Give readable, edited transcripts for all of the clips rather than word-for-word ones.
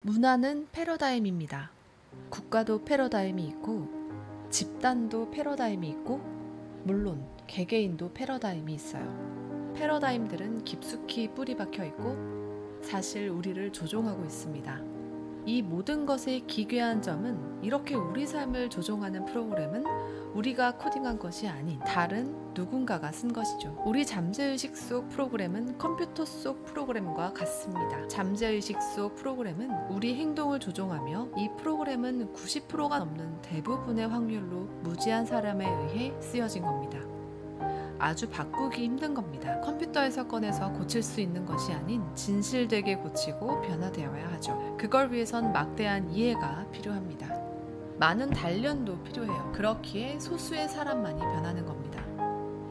문화는 패러다임입니다. 국가도 패러다임이 있고 집단도 패러다임이 있고 물론 개개인도 패러다임이 있어요. 패러다임들은 깊숙이 뿌리 박혀 있고 사실 우리를 조종하고 있습니다. 이 모든 것의 기괴한 점은 이렇게 우리 삶을 조종하는 프로그램은 우리가 코딩한 것이 아닌 다른 누군가가 쓴 것이죠. 우리 잠재의식 속 프로그램은 컴퓨터 속 프로그램과 같습니다. 잠재의식 속 프로그램은 우리 행동을 조종하며 이 프로그램은 90%가 넘는 대부분의 확률로 무지한 사람에 의해 쓰여진 겁니다. 아주 바꾸기 힘든 겁니다. 컴퓨터에서 꺼내서 고칠 수 있는 것이 아닌 진실되게 고치고 변화되어야 하죠. 그걸 위해선 막대한 이해가 필요합니다. 많은 단련도 필요해요. 그렇기에 소수의 사람만이 변하는 겁니다.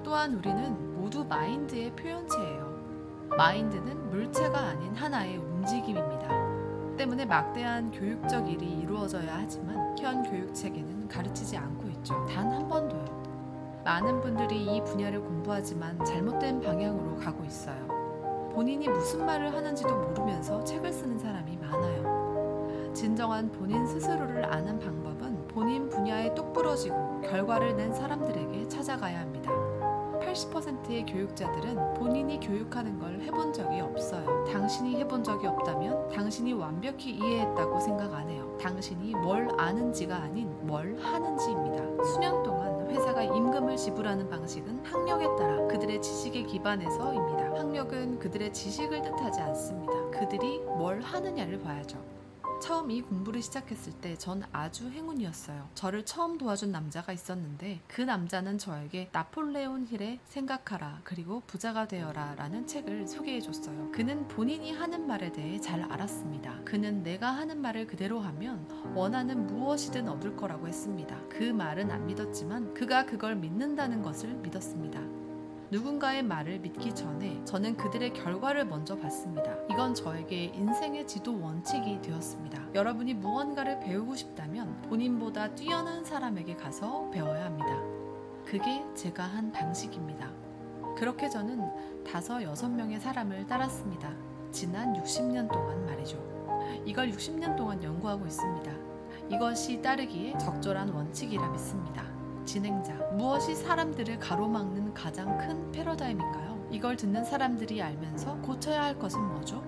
또한 우리는 모두 마인드의 표현체예요. 마인드는 물체가 아닌 하나의 움직임입니다. 때문에 막대한 교육적 일이 이루어져야 하지만 현 교육체계는 가르치지 않고 있죠. 단 한 번도요. 많은 분들이 이 분야를 공부하지만 잘못된 방향으로 가고 있어요. 본인이 무슨 말을 하는지도 모르면서 책을 쓰는 사람이 많아요. 진정한 본인 스스로를 아는 방법은 본인 분야에 똑부러지고 결과를 낸 사람들에게 찾아가야 합니다. 80%의 교육자들은 본인이 교육하는 걸 해본 적이 없어요. 당신이 해본 적이 없다면 당신이 완벽히 이해했다고 생각 안 해요. 당신이 뭘 아는지가 아닌 뭘 하는지입니다. 수년 동안 회사가 임금을 지불하는 방식은 학력에 따라 그들의 지식에 기반해서입니다. 학력은 그들의 지식을 뜻하지 않습니다. 그들이 뭘 하느냐를 봐야죠. 처음 이 공부를 시작했을 때 전 아주 행운이었어요. 저를 처음 도와준 남자가 있었는데 그 남자는 저에게 나폴레온 힐의 생각하라 그리고 부자가 되어라 라는 책을 소개해줬어요. 그는 본인이 하는 말에 대해 잘 알았습니다. 그는 내가 하는 말을 그대로 하면 원하는 무엇이든 얻을 거라고 했습니다. 그 말은 안 믿었지만 그가 그걸 믿는다는 것을 믿었습니다. 누군가의 말을 믿기 전에 저는 그들의 결과를 먼저 봤습니다. 이건 저에게 인생의 지도 원칙이 되었습니다. 여러분이 무언가를 배우고 싶다면 본인보다 뛰어난 사람에게 가서 배워야 합니다. 그게 제가 한 방식입니다. 그렇게 저는 5-6명의 사람을 따랐습니다. 지난 60년 동안 말이죠. 이걸 60년 동안 연구하고 있습니다. 이것이 따르기에 적절한 원칙이라 믿습니다. 진행자, 무엇이 사람들을 가로막는 가장 큰 패러다임인가요? 이걸 듣는 사람들이 알면서 고쳐야 할 것은 뭐죠?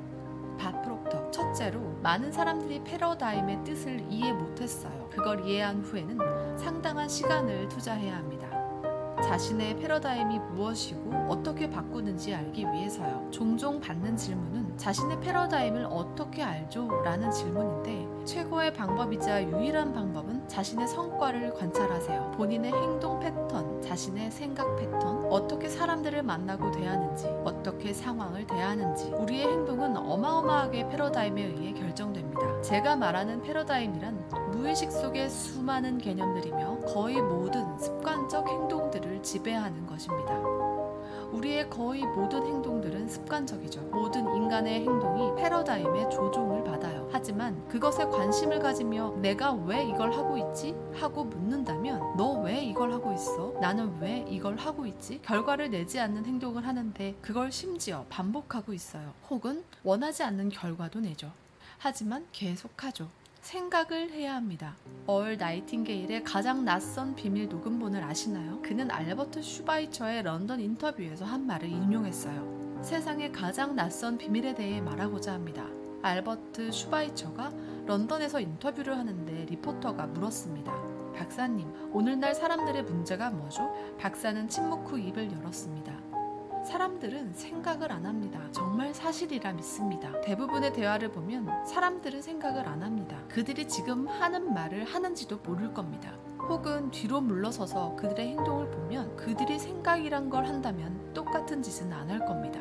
밥 프록터. 첫째로 많은 사람들이 패러다임의 뜻을 이해 못했어요. 그걸 이해한 후에는 상당한 시간을 투자해야 합니다. 자신의 패러다임이 무엇이고 어떻게 바꾸는지 알기 위해서요. 종종 받는 질문은 자신의 패러다임을 어떻게 알죠? 라는 질문인데 최고의 방법이자 유일한 방법은 자신의 성과를 관찰하세요. 본인의 행동 패턴, 자신의 생각 패턴, 어떻게 사람들을 만나고 대하는지, 어떻게 상황을 대하는지 우리의 행동은 어마어마하게 패러다임에 의해 결정됩니다. 제가 말하는 패러다임이란 무의식 속의 수많은 개념들이며 거의 모든 습관적 행동들을 지배하는 것입니다. 우리의 거의 모든 행동들은 습관적이죠. 모든 인간의 행동이 패러다임의 조종을 받아요. 하지만 그것에 관심을 가지며 내가 왜 이걸 하고 있지? 하고 묻는다면 너 왜 이걸 하고 있어? 나는 왜 이걸 하고 있지? 결과를 내지 않는 행동을 하는데 그걸 심지어 반복하고 있어요. 혹은 원하지 않는 결과도 내죠. 하지만 계속하죠. 생각을 해야 합니다. 얼 나이팅게일의 가장 낯선 비밀 녹음본을 아시나요? 그는 알버트 슈바이처의 런던 인터뷰에서 한 말을 인용했어요. 세상의 가장 낯선 비밀에 대해 말하고자 합니다. 알버트 슈바이처가 런던에서 인터뷰를 하는데 리포터가 물었습니다. 박사님, 오늘날 사람들의 문제가 뭐죠? 박사는 침묵 후 입을 열었습니다. 사람들은 생각을 안 합니다. 정말 사실이라 믿습니다. 대부분의 대화를 보면 사람들은 생각을 안 합니다. 그들이 지금 하는 말을 하는지도 모를 겁니다. 혹은 뒤로 물러서서 그들의 행동을 보면 그들이 생각이란 걸 한다면 똑같은 짓은 안 할 겁니다.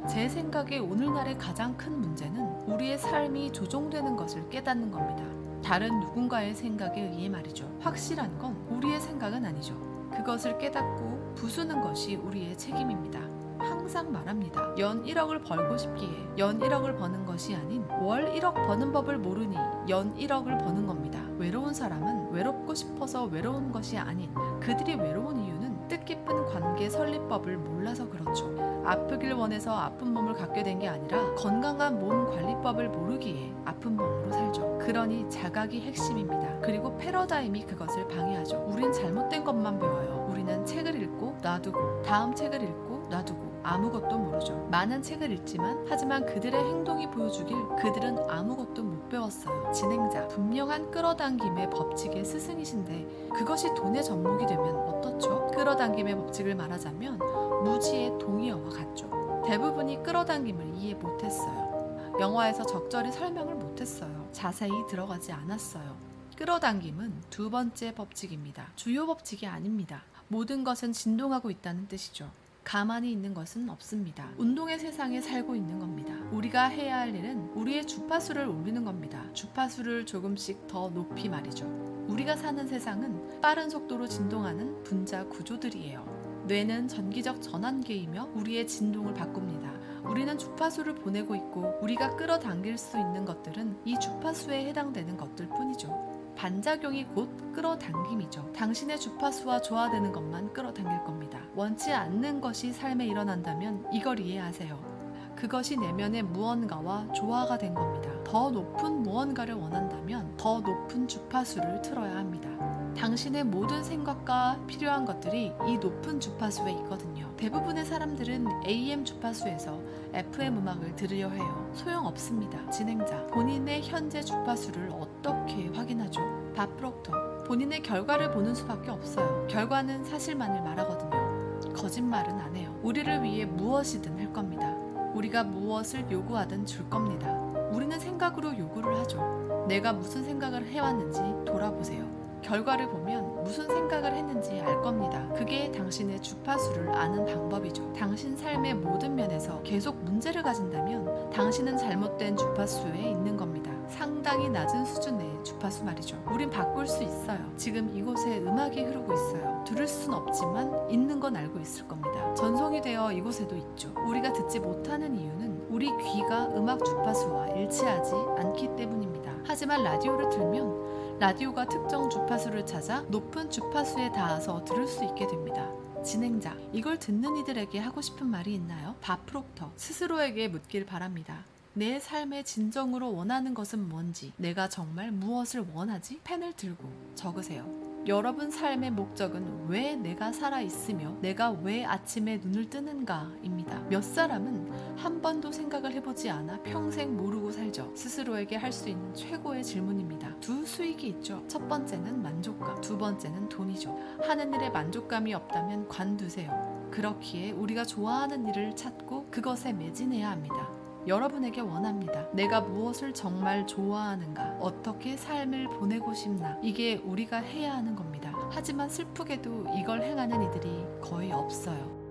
제 생각에 오늘날의 가장 큰 문제는 우리의 삶이 조종되는 것을 깨닫는 겁니다. 다른 누군가의 생각에 의해 말이죠. 확실한 건 우리의 생각은 아니죠. 그것을 깨닫고 부수는 것이 우리의 책임입니다. 항상 말합니다. 연 1억을 벌고 싶기에 연 1억을 버는 것이 아닌 월 1억 버는 법을 모르니 연 1억을 버는 겁니다. 외로운 사람은 외롭고 싶어서 외로운 것이 아닌 그들이 외로운 이유는 뜻깊은 관계 설립법을 몰라서 그렇죠. 아프길 원해서 아픈 몸을 갖게 된 게 아니라 건강한 몸 관리법을 모르기에 아픈 몸으로 살죠. 그러니 자각이 핵심입니다. 그리고 패러다임이 그것을 방해하죠. 우린 잘못된 것만 배워요. 우리는 책을 읽고 놔두고 다음 책을 읽고 놔두고 아무것도 모르죠. 많은 책을 읽지만 하지만 그들의 행동이 보여주길 그들은 아무것도 못 배웠어요. 진행자, 분명한 끌어당김의 법칙의 스승이신데 그것이 돈의 접목이 되면 어떻죠? 끌어당김의 법칙을 말하자면 무지의 동의어와 같죠. 대부분이 끌어당김을 이해 못했어요. 영화에서 적절히 설명을 못했어요. 자세히 들어가지 않았어요. 끌어당김은 두 번째 법칙입니다. 주요 법칙이 아닙니다. 모든 것은 진동하고 있다는 뜻이죠. 가만히 있는 것은 없습니다. 운동의 세상에 살고 있는 겁니다. 우리가 해야 할 일은 우리의 주파수를 올리는 겁니다. 주파수를 조금씩 더 높이 말이죠. 우리가 사는 세상은 빠른 속도로 진동하는 분자 구조들이에요. 뇌는 전기적 전환기이며 우리의 진동을 바꿉니다. 우리는 주파수를 보내고 있고 우리가 끌어당길 수 있는 것들은 이 주파수에 해당되는 것들 뿐이죠. 반작용이 곧 끌어당김이죠. 당신의 주파수와 조화되는 것만 끌어당길 겁니다. 원치 않는 것이 삶에 일어난다면 이걸 이해하세요. 그것이 내면의 무언가와 조화가 된 겁니다. 더 높은 무언가를 원한다면 더 높은 주파수를 틀어야 합니다. 당신의 모든 생각과 필요한 것들이 이 높은 주파수에 있거든요. 대부분의 사람들은 AM 주파수에서 FM 음악을 들으려 해요. 소용없습니다. 진행자, 본인의 현재 주파수를 어떻게 확인하죠? 밥 프록터, 본인의 결과를 보는 수밖에 없어요. 결과는 사실만을 말하거든요. 거짓말은 안 해요. 우리를 위해 무엇이든 할 겁니다. 우리가 무엇을 요구하든 줄 겁니다. 우리는 생각으로 요구를 하죠. 내가 무슨 생각을 해왔는지 돌아보세요. 결과를 보면 무슨 생각을 했는지 알 겁니다. 그게 당신의 주파수를 아는 방법이죠. 당신 삶의 모든 면에서 계속 문제를 가진다면 당신은 잘못된 주파수에 있는 겁니다. 상당히 낮은 수준의 주파수 말이죠. 우린 바꿀 수 있어요. 지금 이곳에 음악이 흐르고 있어요. 들을 순 없지만 있는 건 알고 있을 겁니다. 전송이 되어 이곳에도 있죠. 우리가 듣지 못하는 이유는 우리 귀가 음악 주파수와 일치하지 않기 때문입니다. 하지만 라디오를 틀면 라디오가 특정 주파수를 찾아 높은 주파수에 닿아서 들을 수 있게 됩니다. 진행자, 이걸 듣는 이들에게 하고 싶은 말이 있나요? 밥 프록터, 스스로에게 묻길 바랍니다. 내 삶의 진정으로 원하는 것은 뭔지, 내가 정말 무엇을 원하지? 펜을 들고 적으세요. 여러분 삶의 목적은 왜 내가 살아있으며 내가 왜 아침에 눈을 뜨는가입니다. 몇 사람은 한 번도 생각을 해보지 않아 평생 모르고 살죠. 스스로에게 할 수 있는 최고의 질문입니다. 두 수익이 있죠. 첫 번째는 만족감, 두 번째는 돈이죠. 하는 일에 만족감이 없다면 관두세요. 그렇기에 우리가 좋아하는 일을 찾고 그것에 매진해야 합니다. 여러분에게 원합니다. 내가 무엇을 정말 좋아하는가? 어떻게 삶을 보내고 싶나? 이게 우리가 해야 하는 겁니다. 하지만 슬프게도 이걸 행하는 이들이 거의 없어요.